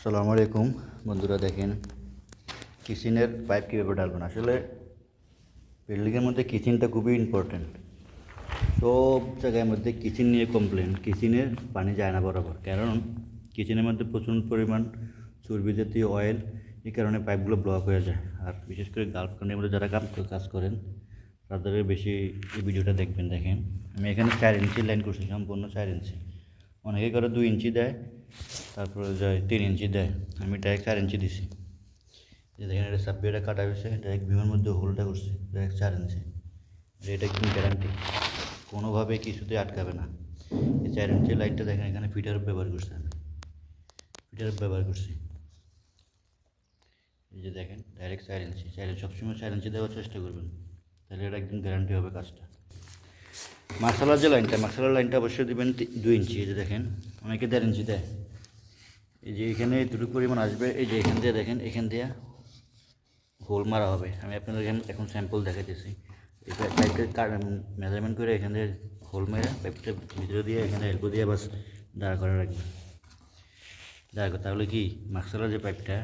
আসসালামু আলাইকুম বন্ধুরা, দেখেন কিচেনের পাইপ কীভাবে ডালবেন। আসলে বিল্ডিংয়ের মধ্যে কিচেনটা খুবই ইম্পর্ট্যান্ট। সব জায়গার মধ্যে কিচেন নিয়ে কমপ্লেন, কিচেনের পানি যায় না বরাবর, কারণ কিচেনের মধ্যে প্রচুর পরিমাণ চর্বি জাতীয় অয়েল, এই কারণে পাইপগুলো ব্লক হয়ে যায়। আর বিশেষ করে গার্লফ্রেন্ডের মধ্যে যারা কাজ করেন তাদের বেশি এই ভিডিওটা দেখবেন। দেখেন আমি এখানে 4 ইঞ্চি লাইন করছি, সম্পূর্ণ 4 ইঞ্চি। অনেকে করে 2 ইঞ্চি দেয়, তারপরে যায় 3 ইঞ্চি দেয়, আমি ডাইরেক্ট 4 ইঞ্চি দিছি। যে দেখেন এটা সাববিটা কাটা হয়েছে, ডাইরেক্ট বিমের মধ্যে হোলটা করছি ডাইরেক্ট 4 ইঞ্চি। এটা একদম গ্যারান্টি, কোনোভাবে কিছুতে আটকাবে না। এই 4 ইঞ্চি লাইনটা দেখেন, এখানে ফিটার ব্যবহার করছি, আমি ফিটার ব্যবহার করছি। এই যে দেখেন ডাইরেক্ট 4 ইঞ্চি, সবসময় 4 ইঞ্চি দেওয়ার চেষ্টা করবেন, তাহলে এটা একদম গ্যারান্টি হবে কাজটা। মার্শালার যে লাইনটা, মার্শালার লাইনটা অবশ্যই দেবেন 2 ইঞ্চি। এই যে দেখেন অনেকে 1.5 ইঞ্চি দেয়। এই যে এখানে এতটুকু পরিমাণ আসবে, এই যে এখান দিয়ে দেখেন, এখান দিয়ে হোল মারা হবে। আমি আপনাদের এখন স্যাম্পল দেখাইতেছি। এই পাইপটা মেজারমেন্ট করে এখান দিয়ে হোল মেরে পাইপটা ভিতরে দিয়ে এখানে এলকো দিয়ে বাস দাঁড় করে রাখবেন। তাহলে কি মার্শালার যে পাইপটা,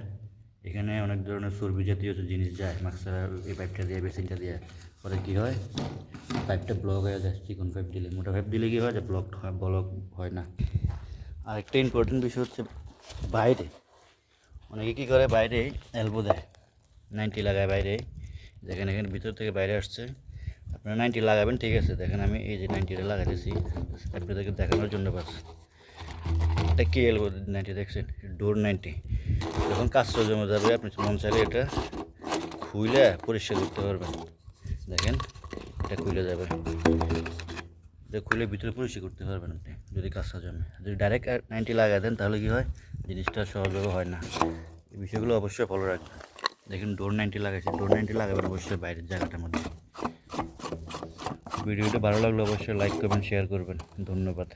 এখানে অনেক ধরনের চর্বি জাতীয় জিনিস যায় মার্শালার এই পাইপটা দিয়ে, বেসিনটা দিয়ে। পরে কী হয়, পাইপটা ব্লক হয়ে যায়। চিকন পাইপ দিলে, মোটা পাইপ দিলে কী হয়, যে ব্লক হয় না। আর একটা ইম্পর্টেন্ট বিষয় হচ্ছে বাইরে, অনেকে কী করে বাইরে এলবো দেয়, 90 লাগায় বাইরে। দেখেন এখানে ভিতর থেকে বাইরে আসছে, আপনারা 90 লাগাবেন, ঠিক আছে। দেখেন আমি এই যে 90টা লাগাইতেছি আপনাদেরকে দেখানোর জন্য বাস। এটা কি এলবো 90 দেখছেন, ডোর 90। যখন কাজটা জমে যাবে, আপনি মন চাইলে এটা খুলে পরিষ্কার করতে পারবেন। দেখেন এটা খুলে যাবে, এটা খুলে ভিতরে পরিষ্কার করতে পারবেন আপনি যদি কাজটা জমে। যদি ডাইরেক্ট 90 লাগাই দেন তাহলে কী হয়, জিনিসটা সহজভাবে হয় না। এই বিষয়গুলো অবশ্যই ফলো রাখবেন। দেখুন ডোর 90 লাগাইছে, ডোর 90 লাগাবেন অবশ্যই বাইরের জায়গাটার মধ্যে। ভিডিওটা ভালো লাগলে অবশ্যই লাইক করবেন, শেয়ার করবেন। ধন্যবাদ।